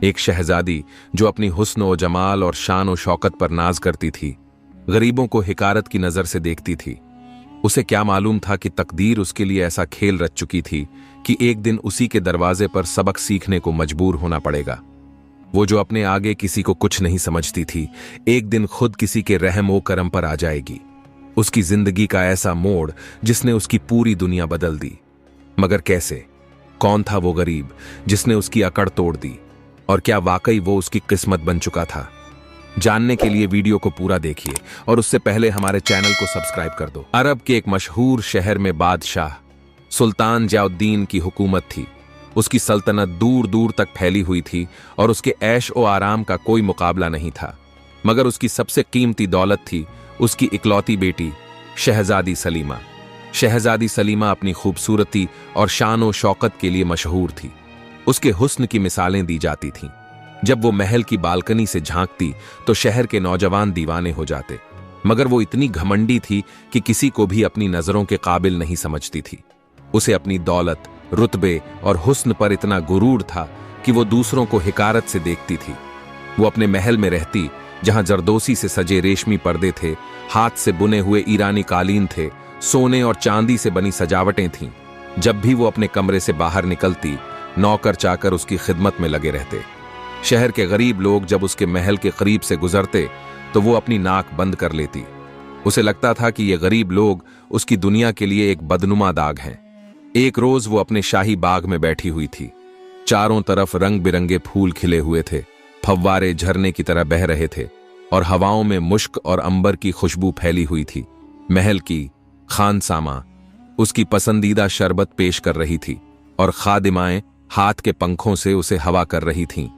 एक शहजादी जो अपनी हुस्न व जमाल और शान व शौकत पर नाज करती थी, गरीबों को हिकारत की नजर से देखती थी। उसे क्या मालूम था कि तकदीर उसके लिए ऐसा खेल रच चुकी थी कि एक दिन उसी के दरवाजे पर सबक सीखने को मजबूर होना पड़ेगा। वो जो अपने आगे किसी को कुछ नहीं समझती थी, एक दिन खुद किसी के रहम व करम पर आ जाएगी। उसकी जिंदगी का ऐसा मोड़ जिसने उसकी पूरी दुनिया बदल दी। मगर कैसे? कौन था वो गरीब जिसने उसकी अकड़ तोड़ दी? और क्या वाकई वो उसकी किस्मत बन चुका था? जानने के लिए वीडियो को पूरा देखिए और उससे पहले हमारे चैनल को सब्सक्राइब कर दो। अरब के एक मशहूर शहर में बादशाह सुल्तान जियाउद्दीन की हुकूमत थी। उसकी सल्तनत दूर दूर तक फैली हुई थी और उसके ऐश और आराम का कोई मुकाबला नहीं था। मगर उसकी सबसे कीमती दौलत थी उसकी इकलौती बेटी शहजादी सलीमा। शहजादी सलीमा अपनी खूबसूरती और शान व शौकत के लिए मशहूर थी। उसके हुस्न की मिसालें दी जाती थीं। जब वो महल की बालकनी से झांकती तो शहर के नौजवान दीवाने हो जाते। मगर वो इतनी घमंडी थी कि किसी को भी अपनी नजरों के काबिल नहीं समझती थी। उसे अपनी दौलत, रुतबे और हुस्न पर इतना गुरूर था कि वो दूसरों को हिकारत से देखती थी। वो अपने महल में रहती जहां जरदोसी से सजे रेशमी पर्दे थे, हाथ से बुने हुए ईरानी कालीन थे, सोने और चांदी से बनी सजावटें थीं। जब भी वो अपने कमरे से बाहर निकलती, नौकर चाकर उसकी खिदमत में लगे रहते। शहर के गरीब लोग जब उसके महल के करीब से गुजरते तो वो अपनी नाक बंद कर लेती। उसे लगता था कि ये गरीब लोग उसकी दुनिया के लिए एक बदनुमा दाग हैं। एक रोज वो अपने शाही बाग में बैठी हुई थी। चारों तरफ रंग बिरंगे फूल खिले हुए थे, फव्वारे झरने की तरह बह रहे थे और हवाओं में मुश्क और अंबर की खुशबू फैली हुई थी। महल की खानसामा उसकी पसंदीदा शरबत पेश कर रही थी और खादिमाएं हाथ के पंखों से उसे हवा कर रही थीं।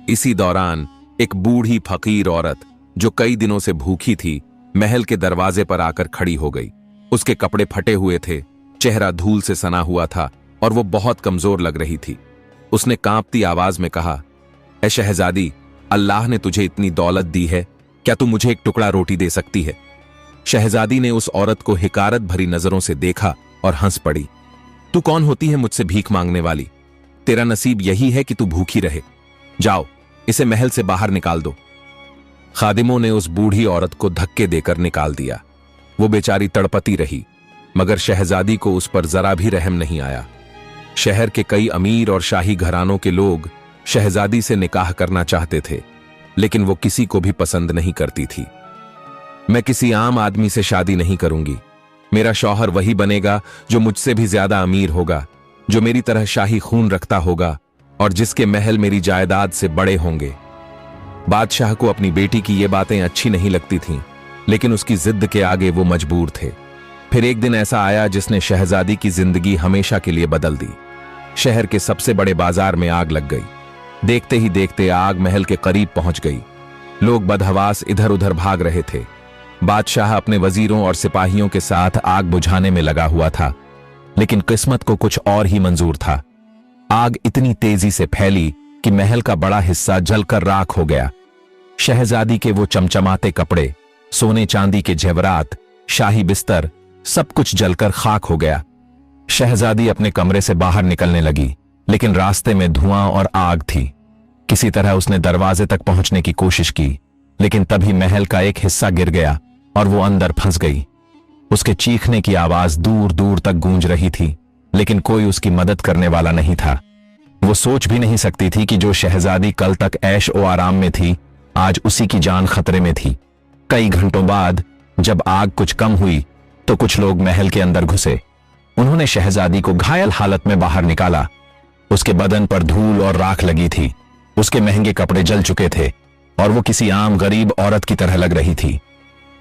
इसी दौरान एक बूढ़ी फकीर औरत जो कई दिनों से भूखी थी, महल के दरवाजे पर आकर खड़ी हो गई। उसके कपड़े फटे हुए थे, चेहरा धूल से सना हुआ था और वो बहुत कमजोर लग रही थी। उसने कांपती आवाज में कहा, ऐ शहजादी, अल्लाह ने तुझे इतनी दौलत दी है, क्या तू मुझे एक टुकड़ा रोटी दे सकती है? शहजादी ने उस औरत को हिकारत भरी नजरों से देखा और हंस पड़ी। तू कौन होती है मुझसे भीख मांगने वाली? तेरा नसीब यही है कि तू भूखी रहे। जाओ, इसे महल से बाहर निकाल दो। खादिमों ने उस बूढ़ी औरत को धक्के देकर निकाल दिया। वो बेचारी तड़पती रही, मगर शहजादी को उस पर जरा भी रहम नहीं आया। शहर के कई अमीर और शाही घरानों के लोग शहजादी से निकाह करना चाहते थे, लेकिन वो किसी को भी पसंद नहीं करती थी। मैं किसी आम आदमी से शादी नहीं करूंगी। मेरा शौहर वही बनेगा जो मुझसे भी ज्यादा अमीर होगा, जो मेरी तरह शाही खून रखता होगा और जिसके महल मेरी जायदाद से बड़े होंगे। बादशाह को अपनी बेटी की ये बातें अच्छी नहीं लगती थीं, लेकिन उसकी जिद के आगे वो मजबूर थे। फिर एक दिन ऐसा आया जिसने शहजादी की जिंदगी हमेशा के लिए बदल दी। शहर के सबसे बड़े बाजार में आग लग गई। देखते ही देखते आग महल के करीब पहुंच गई। लोग बदहवास इधर उधर भाग रहे थे। बादशाह अपने वजीरों और सिपाहियों के साथ आग बुझाने में लगा हुआ था, लेकिन किस्मत को कुछ और ही मंजूर था। आग इतनी तेजी से फैली कि महल का बड़ा हिस्सा जलकर राख हो गया। शहजादी के वो चमचमाते कपड़े, सोने चांदी के जेवरात, शाही बिस्तर, सब कुछ जलकर खाक हो गया। शहजादी अपने कमरे से बाहर निकलने लगी, लेकिन रास्ते में धुआं और आग थी। किसी तरह उसने दरवाजे तक पहुंचने की कोशिश की, लेकिन तभी महल का एक हिस्सा गिर गया और वो अंदर फंस गई। उसके चीखने की आवाज दूर दूर तक गूंज रही थी, लेकिन कोई उसकी मदद करने वाला नहीं था। वो सोच भी नहीं सकती थी कि जो शहजादी कल तक ऐश ओ आराम में थी, आज उसी की जान खतरे में थी। कई घंटों बाद जब आग कुछ कम हुई तो कुछ लोग महल के अंदर घुसे। उन्होंने शहजादी को घायल हालत में बाहर निकाला। उसके बदन पर धूल और राख लगी थी। उसके महंगे कपड़े जल चुके थे और वो किसी आम गरीब औरत की तरह लग रही थी।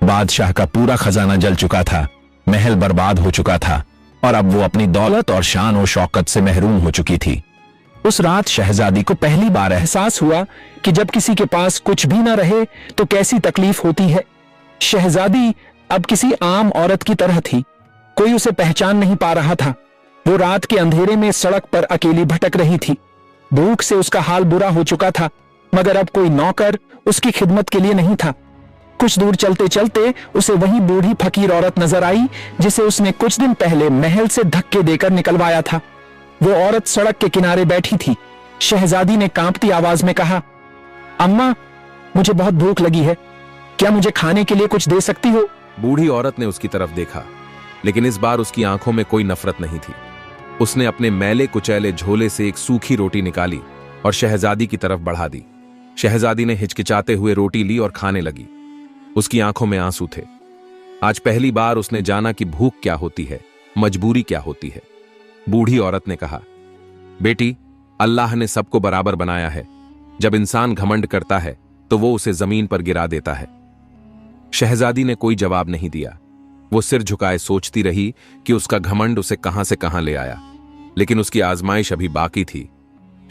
बादशाह का पूरा खजाना जल चुका था, महल बर्बाद हो चुका था और अब वो अपनी दौलत और शान और शौकत से महरूम हो चुकी थी। उस रात शहजादी को पहली बार एहसास हुआ कि जब किसी के पास कुछ भी ना रहे तो कैसी तकलीफ होती है। शहजादी अब किसी आम औरत की तरह थी। कोई उसे पहचान नहीं पा रहा था। वो रात के अंधेरे में सड़क पर अकेली भटक रही थी। भूख से उसका हाल बुरा हो चुका था, मगर अब कोई नौकर उसकी खिदमत के लिए नहीं था। कुछ दूर चलते चलते उसे वही बूढ़ी फकीर औरत नजर आई जिसे उसने कुछ दिन पहले महल से धक्के देकर निकलवाया था। वो औरत सड़क के किनारे बैठी थी। शहजादी ने कांपती आवाज में कहा, अम्मा, मुझे बहुत भूख लगी है, क्या मुझे खाने के लिए कुछ दे सकती हो? बूढ़ी औरत ने उसकी तरफ देखा, लेकिन इस बार उसकी आंखों में कोई नफरत नहीं थी। उसने अपने मैले कुचैले झोले से एक सूखी रोटी निकाली और शहजादी की तरफ बढ़ा दी। शहजादी ने हिचकिचाते हुए रोटी ली और खाने लगी। उसकी आंखों में आंसू थे। आज पहली बार उसने जाना कि भूख क्या होती है, मजबूरी क्या होती है। बूढ़ी औरत ने कहा, बेटी, अल्लाह ने सबको बराबर बनाया है। जब इंसान घमंड करता है तो वो उसे जमीन पर गिरा देता है। शहजादी ने कोई जवाब नहीं दिया। वो सिर झुकाए सोचती रही कि उसका घमंड उसे कहां से कहां ले आया, लेकिन उसकी आजमाइश अभी बाकी थी।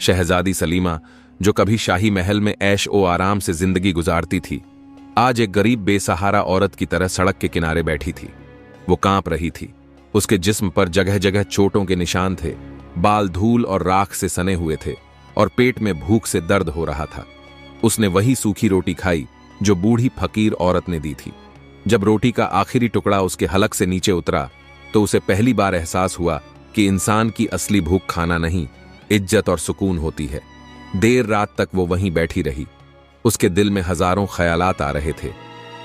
शहजादी सलीमा, जो कभी शाही महल में ऐश ओ आराम से जिंदगी गुजारती थी, आज एक गरीब बेसहारा औरत की तरह सड़क के किनारे बैठी थी। वो कांप रही थी। उसके जिस्म पर जगह जगह चोटों के निशान थे, बाल धूल और राख से सने हुए थे और पेट में भूख से दर्द हो रहा था। उसने वही सूखी रोटी खाई जो बूढ़ी फकीर औरत ने दी थी। जब रोटी का आखिरी टुकड़ा उसके हलक से नीचे उतरा तो उसे पहली बार एहसास हुआ कि इंसान की असली भूख खाना नहीं, इज्जत और सुकून होती है। देर रात तक वो वहीं बैठी रही। उसके दिल में हजारों ख्यालात आ रहे थे।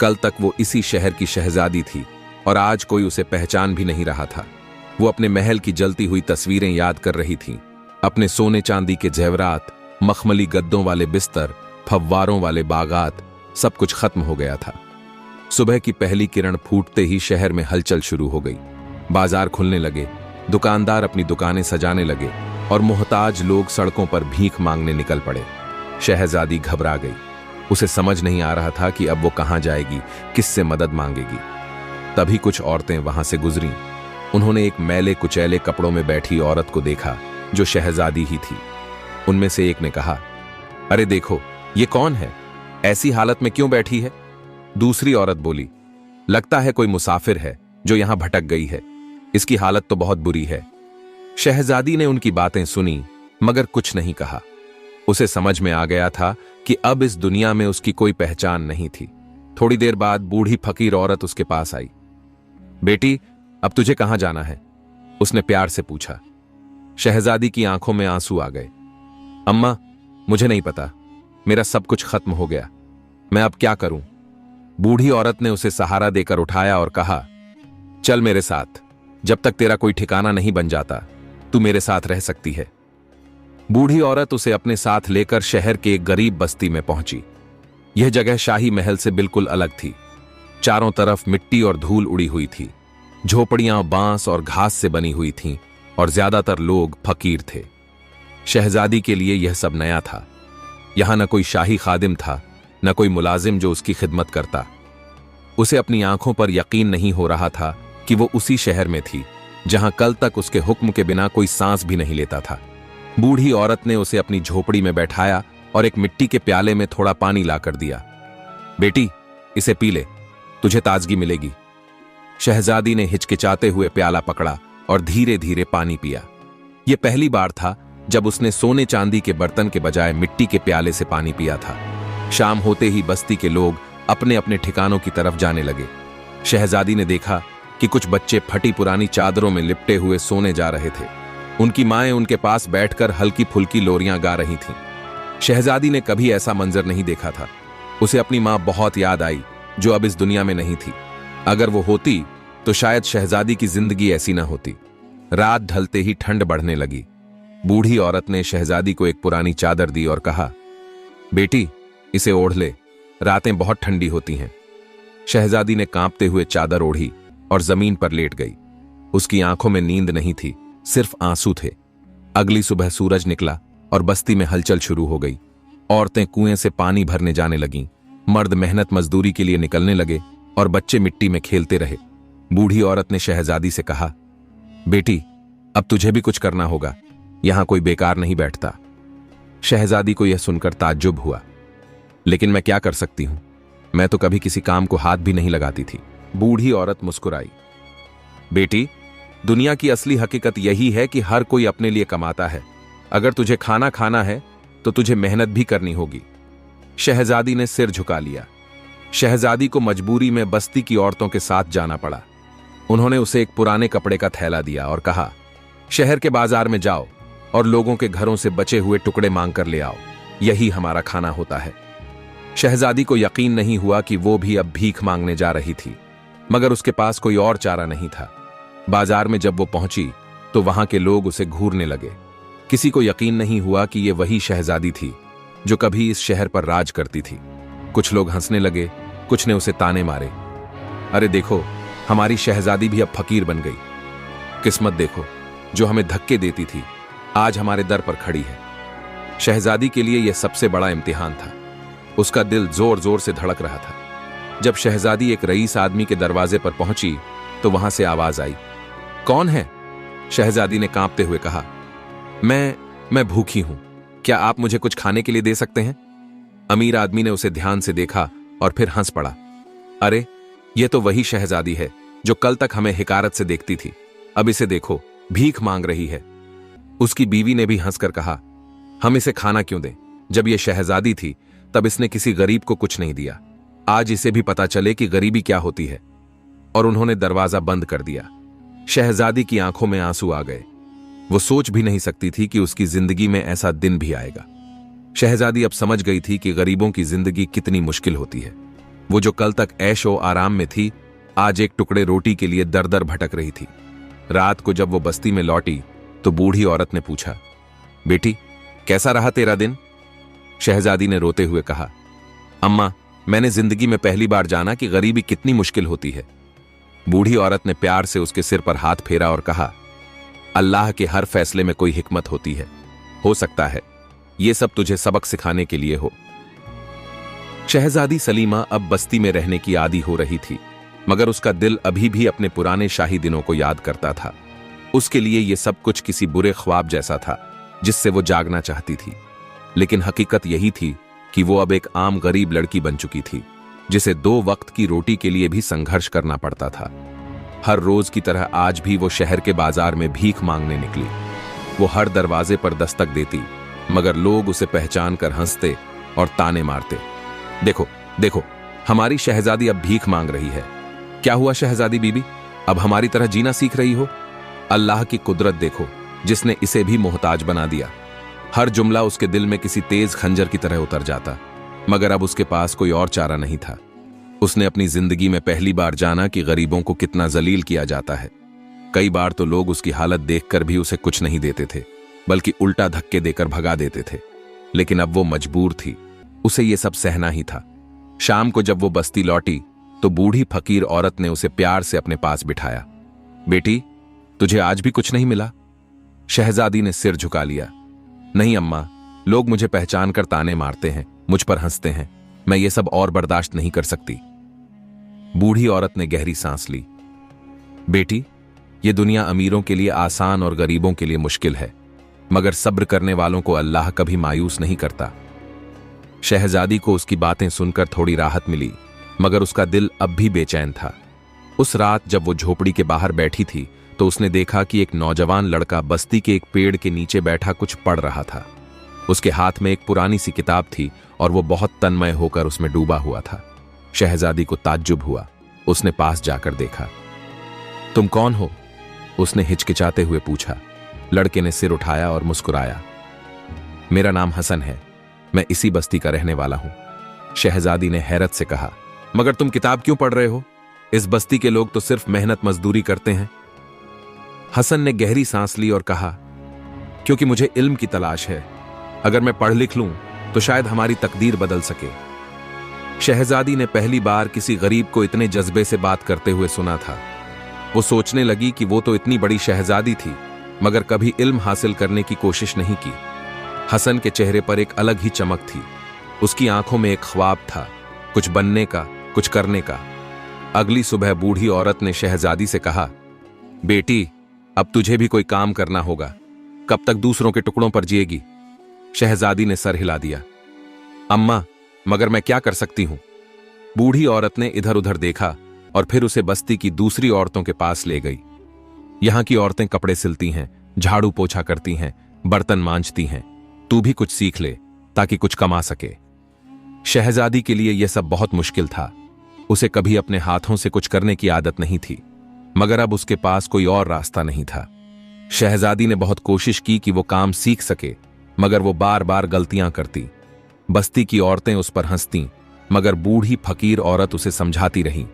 कल तक वो इसी शहर की शहजादी थी और आज कोई उसे पहचान भी नहीं रहा था। वो अपने महल की जलती हुई तस्वीरें याद कर रही थी, अपने सोने चांदी के जेवरात, मखमली गद्दों वाले बिस्तर, फव्वारों वाले बागात, सब कुछ खत्म हो गया था। सुबह की पहली किरण फूटते ही शहर में हलचल शुरू हो गई। बाजार खुलने लगे, दुकानदार अपनी दुकानें सजाने लगे और मोहताज लोग सड़कों पर भीख मांगने निकल पड़े। शहजादी घबरा गई। उसे समझ नहीं आ रहा था कि अब वो कहां जाएगी, किससे मदद मांगेगी। तभी कुछ औरतें वहां से गुजरीं। उन्होंने एक मैले कुचैले कपड़ों में बैठी औरत को देखा जो शहजादी ही थी। उनमें से एक ने कहा, अरे देखो, ये कौन है? ऐसी हालत में क्यों बैठी है? दूसरी औरत बोली, लगता है कोई मुसाफिर है जो यहां भटक गई है। इसकी हालत तो बहुत बुरी है। शहजादी ने उनकी बातें सुनी मगर कुछ नहीं कहा। उसे समझ में आ गया था कि अब इस दुनिया में उसकी कोई पहचान नहीं थी। थोड़ी देर बाद बूढ़ी फकीर औरत उसके पास आई। बेटी, अब तुझे कहां जाना है? उसने प्यार से पूछा। शहजादी की आंखों में आंसू आ गए। अम्मा, मुझे नहीं पता, मेरा सब कुछ खत्म हो गया, मैं अब क्या करूं? बूढ़ी औरत ने उसे सहारा देकर उठाया और कहा, चल मेरे साथ, जब तक तेरा कोई ठिकाना नहीं बन जाता तू मेरे साथ रह सकती है। बूढ़ी औरत उसे अपने साथ लेकर शहर के एक गरीब बस्ती में पहुंची। यह जगह शाही महल से बिल्कुल अलग थी। चारों तरफ मिट्टी और धूल उड़ी हुई थी। झोपड़ियां बांस और घास से बनी हुई थीं और ज्यादातर लोग फकीर थे। शहजादी के लिए यह सब नया था। यहां न कोई शाही खादिम था, न कोई मुलाजिम जो उसकी खिदमत करता। उसे अपनी आंखों पर यकीन नहीं हो रहा था कि वो उसी शहर में थी जहां कल तक उसके हुक्म के बिना कोई सांस भी नहीं लेता था। बूढ़ी औरत ने उसे अपनी झोपड़ी में बैठाया और एक मिट्टी के प्याले में थोड़ा पानी लाकर दिया। बेटी, इसे पी ले, तुझे ताजगी मिलेगी। शहजादी ने हिचकिचाते हुए प्याला पकड़ा और धीरे धीरे पानी पिया। यह पहली बार था जब उसने सोने चांदी के बर्तन के बजाय मिट्टी के प्याले से पानी पिया था। शाम होते ही बस्ती के लोग अपने अपने ठिकानों की तरफ जाने लगे। शहजादी ने देखा कि कुछ बच्चे फटी पुरानी चादरों में लिपटे हुए सोने जा रहे थे। उनकी माएं उनके पास बैठकर हल्की फुल्की लोरियां गा रही थीं। शहजादी ने कभी ऐसा मंजर नहीं देखा था। उसे अपनी मां बहुत याद आई जो अब इस दुनिया में नहीं थी। अगर वो होती तो शायद शहजादी की जिंदगी ऐसी ना होती। रात ढलते ही ठंड बढ़ने लगी। बूढ़ी औरत ने शहजादी को एक पुरानी चादर दी और कहा, बेटी, इसे ओढ़ ले, रातें बहुत ठंडी होती हैं। शहजादी ने कांपते हुए चादर ओढ़ी और जमीन पर लेट गई। उसकी आंखों में नींद नहीं थी, सिर्फ आंसू थे। अगली सुबह सूरज निकला और बस्ती में हलचल शुरू हो गई। औरतें कुएं से पानी भरने जाने लगीं, मर्द मेहनत मजदूरी के लिए निकलने लगे और बच्चे मिट्टी में खेलते रहे। बूढ़ी औरत ने शहजादी से कहा, बेटी, अब तुझे भी कुछ करना होगा, यहां कोई बेकार नहीं बैठता। शहजादी को यह सुनकर ताज्जुब हुआ, लेकिन मैं क्या कर सकती हूं, मैं तो कभी किसी काम को हाथ भी नहीं लगाती थी। बूढ़ी औरत मुस्कुराई। बेटी, दुनिया की असली हकीकत यही है कि हर कोई अपने लिए कमाता है। अगर तुझे खाना खाना है तो तुझे मेहनत भी करनी होगी। शहजादी ने सिर झुका लिया। शहजादी को मजबूरी में बस्ती की औरतों के साथ जाना पड़ा। उन्होंने उसे एक पुराने कपड़े का थैला दिया और कहा, शहर के बाजार में जाओ, और लोगों के घरों से बचे हुए टुकड़े मांग कर ले आओ, यही हमारा खाना होता है। शहजादी को यकीन नहीं हुआ कि वो भी अब भीख मांगने जा रही थी, मगर उसके पास कोई और चारा नहीं था। बाजार में जब वो पहुंची तो वहां के लोग उसे घूरने लगे। किसी को यकीन नहीं हुआ कि ये वही शहजादी थी जो कभी इस शहर पर राज करती थी। कुछ लोग हंसने लगे, कुछ ने उसे ताने मारे। अरे देखो, हमारी शहजादी भी अब फकीर बन गई। किस्मत देखो, जो हमें धक्के देती थी आज हमारे दर पर खड़ी है। शहजादी के लिए यह सबसे बड़ा इम्तिहान था। उसका दिल जोर जोर से धड़क रहा था। जब शहजादी एक रईस आदमी के दरवाजे पर पहुंची तो वहां से आवाज आई, कौन है? शहजादी ने कांपते हुए कहा, मैं भूखी हूं, क्या आप मुझे कुछ खाने के लिए दे सकते हैं? अमीर आदमी ने उसे ध्यान से देखा और फिर हंस पड़ा। अरे, यह तो वही शहजादी है जो कल तक हमें हिकारत से देखती थी, अब इसे देखो, भीख मांग रही है। उसकी बीवी ने भी हंसकर कहा, हम इसे खाना क्यों दें? जब यह शहजादी थी तब इसने किसी गरीब को कुछ नहीं दिया, आज इसे भी पता चले कि गरीबी क्या होती है। और उन्होंने दरवाजा बंद कर दिया। शहजादी की आंखों में आंसू आ गए। वो सोच भी नहीं सकती थी कि उसकी जिंदगी में ऐसा दिन भी आएगा। शहजादी अब समझ गई थी कि गरीबों की जिंदगी कितनी मुश्किल होती है। वो जो कल तक ऐशो आराम में थी, आज एक टुकड़े रोटी के लिए दर दर भटक रही थी। रात को जब वो बस्ती में लौटी तो बूढ़ी औरत ने पूछा, बेटी, कैसा रहा तेरा दिन? शहजादी ने रोते हुए कहा, अम्मा, मैंने जिंदगी में पहली बार जाना कि गरीबी कितनी मुश्किल होती है। बूढ़ी औरत ने प्यार से उसके सिर पर हाथ फेरा और कहा, अल्लाह के हर फैसले में कोई हिकमत होती है। हो सकता है ये सब तुझे सबक सिखाने के लिए हो। शहजादी सलीमा अब बस्ती में रहने की आदी हो रही थी, मगर उसका दिल अभी भी अपने पुराने शाही दिनों को याद करता था। उसके लिए यह सब कुछ किसी बुरे ख्वाब जैसा था जिससे वो जागना चाहती थी। लेकिन हकीकत यही थी कि वो अब एक आम गरीब लड़की बन चुकी थी, जिसे 2 वक्त की रोटी के लिए भी संघर्ष करना पड़ता था। हर रोज की तरह आज भी वो शहर के बाजार में भीख मांगने निकली। वो हर दरवाजे पर दस्तक देती, मगर लोग उसे पहचान कर हंसते और ताने मारते। देखो देखो, हमारी शहजादी अब भीख मांग रही है। क्या हुआ शहजादी बीबी, अब हमारी तरह जीना सीख रही हो? अल्लाह की कुदरत देखो, जिसने इसे भी मोहताज बना दिया। हर जुमला उसके दिल में किसी तेज खंजर की तरह उतर जाता, मगर अब उसके पास कोई और चारा नहीं था। उसने अपनी जिंदगी में पहली बार जाना कि गरीबों को कितना जलील किया जाता है। कई बार तो लोग उसकी हालत देखकर भी उसे कुछ नहीं देते थे, बल्कि उल्टा धक्के देकर भगा देते थे। लेकिन अब वो मजबूर थी, उसे ये सब सहना ही था। शाम को जब वो बस्ती लौटी तो बूढ़ी फकीर औरत ने उसे प्यार से अपने पास बिठाया। बेटी, तुझे आज भी कुछ नहीं मिला? शहजादी ने सिर झुका लिया। नहीं अम्मा, लोग मुझे पहचान कर ताने मारते हैं, मुझ पर हंसते हैं। मैं ये सब और बर्दाश्त नहीं कर सकती। बूढ़ी औरत ने गहरी सांस ली। बेटी, ये दुनिया अमीरों के लिए आसान और गरीबों के लिए मुश्किल है, मगर सब्र करने वालों को अल्लाह कभी मायूस नहीं करता। शहजादी को उसकी बातें सुनकर थोड़ी राहत मिली, मगर उसका दिल अब भी बेचैन था। उस रात जब वो झोपड़ी के बाहर बैठी थी तो उसने देखा कि एक नौजवान लड़का बस्ती के एक पेड़ के नीचे बैठा कुछ पढ़ रहा था। उसके हाथ में एक पुरानी सी किताब थी और वो बहुत तन्मय होकर उसमें डूबा हुआ था। शहजादी को ताज्जुब हुआ। उसने पास जाकर देखा। तुम कौन हो? उसने हिचकिचाते हुए पूछा। लड़के ने सिर उठाया और मुस्कुराया। मेरा नाम हसन है, मैं इसी बस्ती का रहने वाला हूं। शहजादी ने हैरत से कहा, मगर तुम किताब क्यों पढ़ रहे हो? इस बस्ती के लोग तो सिर्फ मेहनत मजदूरी करते हैं। हसन ने गहरी सांस ली और कहा, क्योंकि मुझे इल्म की तलाश है। अगर मैं पढ़ लिख लूं तो शायद हमारी तकदीर बदल सके। शहजादी ने पहली बार किसी गरीब को इतने जज्बे से बात करते हुए सुना था। वो सोचने लगी कि वो तो इतनी बड़ी शहजादी थी, मगर कभी इल्म हासिल करने की कोशिश नहीं की। हसन के चेहरे पर एक अलग ही चमक थी। उसकी आंखों में एक ख्वाब था, कुछ बनने का, कुछ करने का। अगली सुबह बूढ़ी औरत ने शहजादी से कहा, बेटी, अब तुझे भी कोई काम करना होगा। कब तक दूसरों के टुकड़ों पर जिएगी? शहजादी ने सर हिला दिया। अम्मा, मगर मैं क्या कर सकती हूं? बूढ़ी औरत ने इधर उधर देखा और फिर उसे बस्ती की दूसरी औरतों के पास ले गई। यहां की औरतें कपड़े सिलती हैं, झाड़ू पोछा करती हैं, बर्तन मांजती हैं। तू भी कुछ सीख ले ताकि कुछ कमा सके। शहजादी के लिए यह सब बहुत मुश्किल था। उसे कभी अपने हाथों से कुछ करने की आदत नहीं थी, मगर अब उसके पास कोई और रास्ता नहीं था। शहजादी ने बहुत कोशिश की कि वो काम सीख सके, मगर वो बार बार गलतियां करती। बस्ती की औरतें उस पर हंसतीं, मगर बूढ़ी फकीर औरत उसे समझाती रही।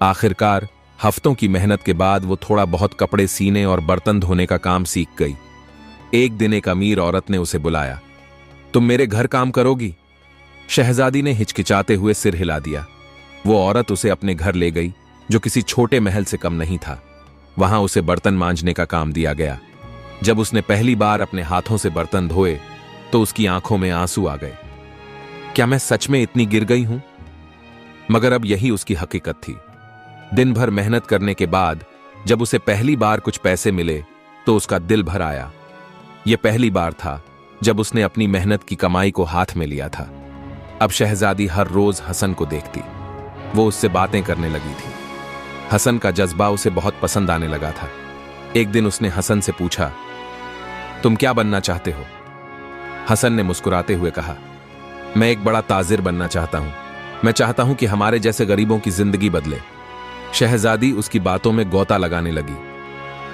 आखिरकार हफ्तों की मेहनत के बाद वो थोड़ा बहुत कपड़े सीने और बर्तन धोने का काम सीख गई। एक दिन एक अमीर औरत ने उसे बुलाया। तुम मेरे घर काम करोगी? शहजादी ने हिचकिचाते हुए सिर हिला दिया। वो औरत उसे अपने घर ले गई, जो किसी छोटे महल से कम नहीं था। वहां उसे बर्तन मांजने का काम दिया गया। जब उसने पहली बार अपने हाथों से बर्तन धोए तो उसकी आंखों में आंसू आ गए। क्या मैं सच में इतनी गिर गई हूं? मगर अब यही उसकी हकीकत थी। दिन भर मेहनत करने के बाद जब उसे पहली बार कुछ पैसे मिले तो उसका दिल भर आया। यह पहली बार था जब उसने अपनी मेहनत की कमाई को हाथ में लिया था। अब शहजादी हर रोज हसन को देखती। वो उससे बातें करने लगी थी। हसन का जज्बा उसे बहुत पसंद आने लगा था। एक दिन उसने हसन से पूछा, तुम क्या बनना चाहते हो? हसन ने मुस्कुराते हुए कहा, मैं एक बड़ा ताजिर बनना चाहता हूं। मैं चाहता हूं कि हमारे जैसे गरीबों की जिंदगी बदले। शहजादी उसकी बातों में गोता लगाने लगी।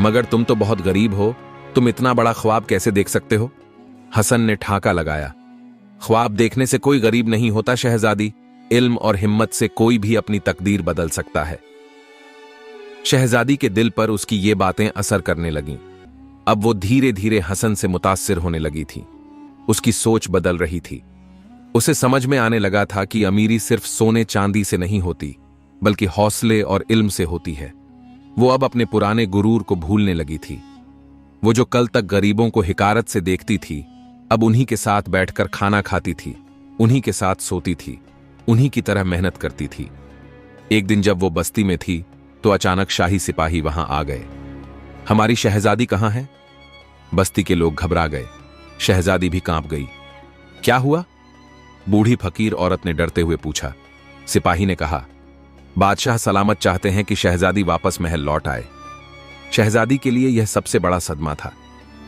मगर तुम तो बहुत गरीब हो, तुम इतना बड़ा ख्वाब कैसे देख सकते हो? हसन ने ठाका लगाया, ख्वाब देखने से कोई गरीब नहीं होता शहजादी। इल्म और हिम्मत से कोई भी अपनी तकदीर बदल सकता है। शहजादी के दिल पर उसकी ये बातें असर करने लगीं। अब वो धीरे धीरे हसन से मुतासिर होने लगी थी। उसकी सोच बदल रही थी। उसे समझ में आने लगा था कि अमीरी सिर्फ सोने चांदी से नहीं होती, बल्कि हौसले और इल्म से होती है। वो अब अपने पुराने गुरूर को भूलने लगी थी। वो जो कल तक गरीबों को हिकारत से देखती थी, अब उन्हीं के साथ बैठकर खाना खाती थी, उन्हीं के साथ सोती थी, उन्हीं की तरह मेहनत करती थी। एक दिन जब वो बस्ती में थी तो अचानक शाही सिपाही वहां आ गए। हमारी शहजादी कहां है? बस्ती के लोग घबरा गए। शहजादी भी कांप गई। क्या हुआ? बूढ़ी फकीर औरत ने डरते हुए पूछा। सिपाही ने कहा, बादशाह सलामत चाहते हैं कि शहजादी वापस महल लौट आए। शहजादी के लिए यह सबसे बड़ा सदमा था।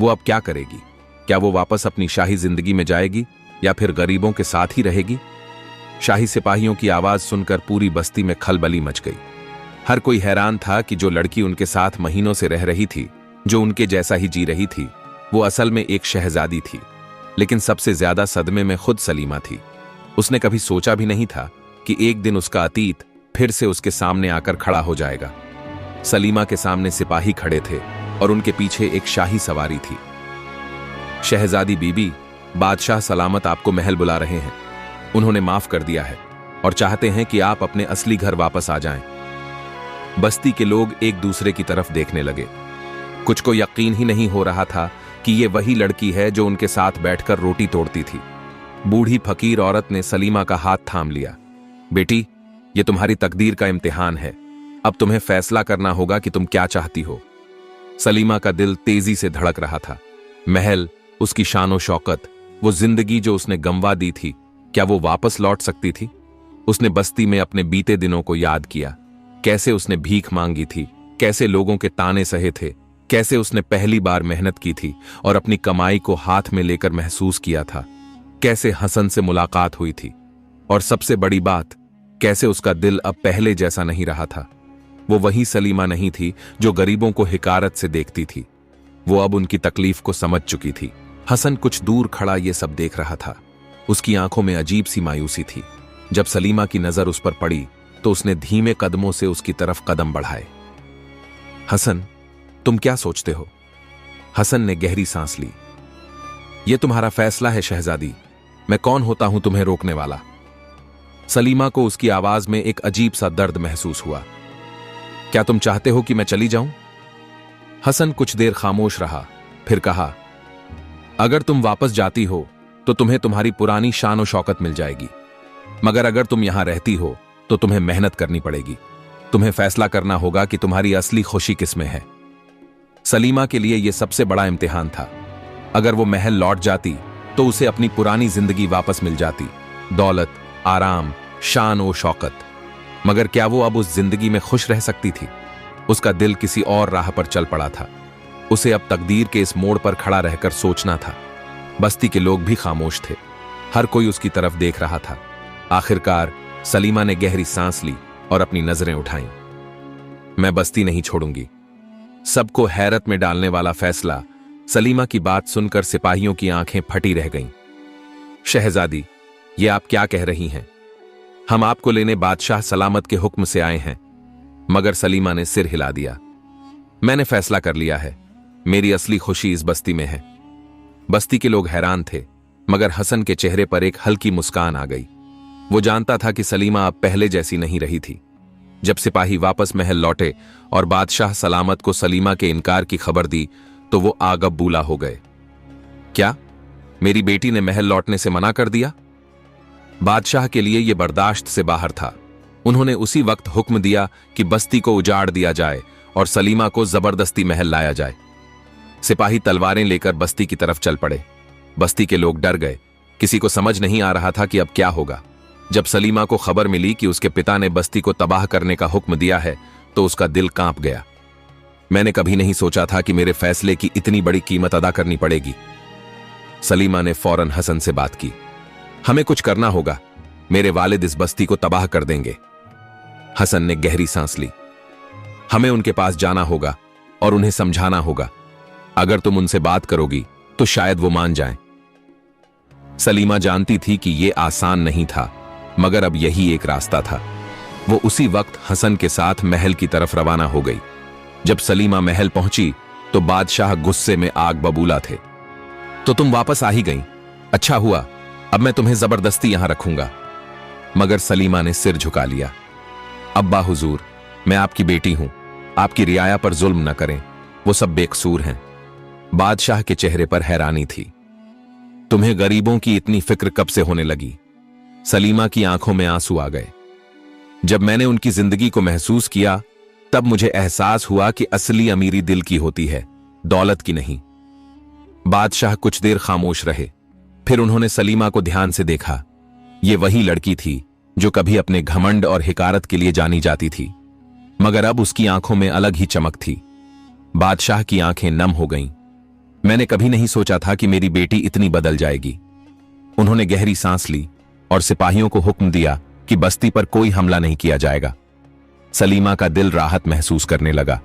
वो अब क्या करेगी? क्या वो वापस अपनी शाही जिंदगी में जाएगी या फिर गरीबों के साथ ही रहेगी? शाही सिपाहियों की आवाज सुनकर पूरी बस्ती में खलबली मच गई। हर कोई हैरान था कि जो लड़की उनके साथ महीनों से रह रही थी, जो उनके जैसा ही जी रही थी, वो असल में एक शहजादी थी। लेकिन सबसे ज्यादा सदमे में खुद सलीमा थी। उसने कभी सोचा भी नहीं था कि एक दिन उसका अतीत फिर से उसके सामने आकर खड़ा हो जाएगा। सलीमा के सामने सिपाही खड़े थे और उनके पीछे एक शाही सवारी थी। शहजादी बीबी, बादशाह सलामत आपको महल बुला रहे हैं। उन्होंने माफ कर दिया है और चाहते हैं कि आप अपने असली घर वापस आ जाएं। बस्ती के लोग एक दूसरे की तरफ देखने लगे। कुछ को यकीन ही नहीं हो रहा था कि ये वही लड़की है जो उनके साथ बैठकर रोटी तोड़ती थी। बूढ़ी फकीर औरत ने सलीमा का हाथ थाम लिया। बेटी, ये तुम्हारी तकदीर का इम्तिहान है। अब तुम्हें फैसला करना होगा कि तुम क्या चाहती हो। सलीमा का दिल तेजी से धड़क रहा था। महल, उसकी शानो शौकत, वो जिंदगी जो उसने गंवा दी थी, क्या वो वापस लौट सकती थी? उसने बस्ती में अपने बीते दिनों को याद किया। कैसे उसने भीख मांगी थी, कैसे लोगों के ताने सहे थे, कैसे उसने पहली बार मेहनत की थी और अपनी कमाई को हाथ में लेकर महसूस किया था, कैसे हसन से मुलाकात हुई थी, और सबसे बड़ी बात, कैसे उसका दिल अब पहले जैसा नहीं रहा था। वो वही सलीमा नहीं थी जो गरीबों को हिकारत से देखती थी। वो अब उनकी तकलीफ को समझ चुकी थी। हसन कुछ दूर खड़ा ये सब देख रहा था। उसकी आंखों में अजीब सी मायूसी थी। जब सलीमा की नजर उस पर पड़ी तो उसने धीमे कदमों से उसकी तरफ कदम बढ़ाए। हसन, तुम क्या सोचते हो? हसन ने गहरी सांस ली। यह तुम्हारा फैसला है शहजादी। मैं कौन होता हूं तुम्हें रोकने वाला? सलीमा को उसकी आवाज में एक अजीब सा दर्द महसूस हुआ। क्या तुम चाहते हो कि मैं चली जाऊं? हसन कुछ देर खामोश रहा, फिर कहा, अगर तुम वापस जाती हो तो तुम्हें तुम्हारी पुरानी शान और शौकत मिल जाएगी, मगर अगर तुम यहां रहती हो तो तुम्हें मेहनत करनी पड़ेगी। तुम्हें फैसला करना होगा कि तुम्हारी असली खुशी किसमें है। सलीमा के लिए यह सबसे बड़ा इम्तिहान था। अगर वो महल लौट जाती तो उसे अपनी पुरानी जिंदगी वापस मिल जाती, दौलत, आराम, शान और शौकत। मगर क्या वो अब उस जिंदगी में खुश रह सकती थी? उसका दिल किसी और राह पर चल पड़ा था। उसे अब तकदीर के इस मोड़ पर खड़ा रहकर सोचना था। बस्ती के लोग भी खामोश थे। हर कोई उसकी तरफ देख रहा था। आखिरकार सलीमा ने गहरी सांस ली और अपनी नजरें उठाईं। मैं बस्ती नहीं छोड़ूंगी। सबको हैरत में डालने वाला फैसला। सलीमा की बात सुनकर सिपाहियों की आंखें फटी रह गईं। शहजादी, ये आप क्या कह रही हैं? हम आपको लेने बादशाह सलामत के हुक्म से आए हैं। मगर सलीमा ने सिर हिला दिया। मैंने फैसला कर लिया है, मेरी असली खुशी इस बस्ती में है। बस्ती के लोग हैरान थे, मगर हसन के चेहरे पर एक हल्की मुस्कान आ गई। वो जानता था कि सलीमा अब पहले जैसी नहीं रही थी। जब सिपाही वापस महल लौटे और बादशाह सलामत को सलीमा के इनकार की खबर दी तो वो आगबूला हो गए। क्या मेरी बेटी ने महल लौटने से मना कर दिया? बादशाह के लिए यह बर्दाश्त से बाहर था। उन्होंने उसी वक्त हुक्म दिया कि बस्ती को उजाड़ दिया जाए और सलीमा को जबरदस्ती महल लाया जाए। सिपाही तलवारें लेकर बस्ती की तरफ चल पड़े। बस्ती के लोग डर गए। किसी को समझ नहीं आ रहा था कि अब क्या होगा। जब सलीमा को खबर मिली कि उसके पिता ने बस्ती को तबाह करने का हुक्म दिया है तो उसका दिल कांप गया। मैंने कभी नहीं सोचा था कि मेरे फैसले की इतनी बड़ी कीमत अदा करनी पड़ेगी। सलीमा ने फौरन हसन से बात की। हमें कुछ करना होगा, मेरे वालिद इस बस्ती को तबाह कर देंगे। हसन ने गहरी सांस ली। हमें उनके पास जाना होगा और उन्हें समझाना होगा। अगर तुम उनसे बात करोगी तो शायद वो मान जाएं। सलीमा जानती थी कि यह आसान नहीं था, मगर अब यही एक रास्ता था। वो उसी वक्त हसन के साथ महल की तरफ रवाना हो गई। जब सलीमा महल पहुंची तो बादशाह गुस्से में आग बबूला थे। तो तुम वापस आ ही गईं। अच्छा हुआ, अब मैं तुम्हें जबरदस्ती यहां रखूंगा। मगर सलीमा ने सिर झुका लिया। अब्बा हुजूर, मैं आपकी बेटी हूं, आपकी रियाया पर जुल्म न करें, वो सब बेकसूर हैं। बादशाह के चेहरे पर हैरानी थी। तुम्हें गरीबों की इतनी फिक्र कब से होने लगी? सलीमा की आंखों में आंसू आ गए। जब मैंने उनकी जिंदगी को महसूस किया तब मुझे एहसास हुआ कि असली अमीरी दिल की होती है, दौलत की नहीं। बादशाह कुछ देर खामोश रहे, फिर उन्होंने सलीमा को ध्यान से देखा। ये वही लड़की थी जो कभी अपने घमंड और हिकारत के लिए जानी जाती थी, मगर अब उसकी आंखों में अलग ही चमक थी। बादशाह की आंखें नम हो गईं। मैंने कभी नहीं सोचा था कि मेरी बेटी इतनी बदल जाएगी। उन्होंने गहरी सांस ली और सिपाहियों को हुक्म दिया कि बस्ती पर कोई हमला नहीं किया जाएगा। सलीमा का दिल राहत महसूस करने लगा।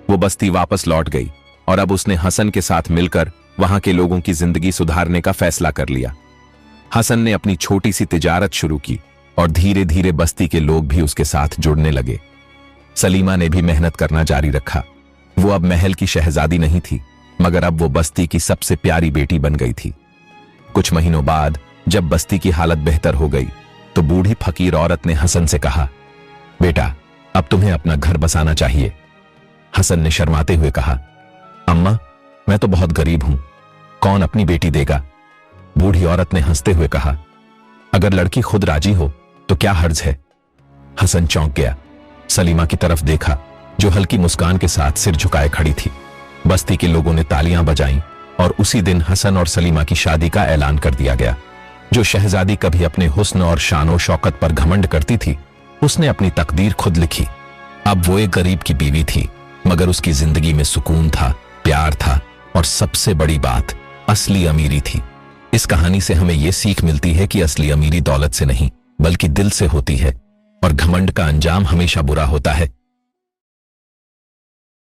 वो बस्ती वापस लौट गई और अब उसने हसन के साथ मिलकर वहां के लोगों की जिंदगी सुधारने का फैसला कर लिया। हसन ने अपनी छोटी सी तिजारत शुरू की और धीरे धीरे बस्ती के लोग भी उसके साथ जुड़ने लगे। सलीमा ने भी मेहनत करना जारी रखा। वो अब महल की शहजादी नहीं थी, मगर अब वो बस्ती की सबसे प्यारी बेटी बन गई थी। कुछ महीनों बाद जब बस्ती की हालत बेहतर हो गई तो बूढ़ी फकीर औरत ने हसन से कहा, बेटा, अब तुम्हें अपना घर बसाना चाहिए। हसन ने शर्माते हुए कहा, अम्मा, मैं तो बहुत गरीब हूं, कौन अपनी बेटी देगा? बूढ़ी औरत ने हंसते हुए कहा, अगर लड़की खुद राजी हो तो क्या हर्ज है? हसन चौंक गया। सलीमा की तरफ देखा जो हल्की मुस्कान के साथ सिर झुकाए खड़ी थी। बस्ती के लोगों ने तालियां बजाईं और उसी दिन हसन और सलीमा की शादी का ऐलान कर दिया गया। जो शहजादी कभी अपने हुस्न और शानो शौकत पर घमंड करती थी, उसने अपनी तकदीर खुद लिखी। अब वो एक गरीब की बीवी थी, मगर उसकी जिंदगी में सुकून था, प्यार था और सबसे बड़ी बात, असली अमीरी थी। इस कहानी से हमें यह सीख मिलती है कि असली अमीरी दौलत से नहीं बल्कि दिल से होती है और घमंड का अंजाम हमेशा बुरा होता है।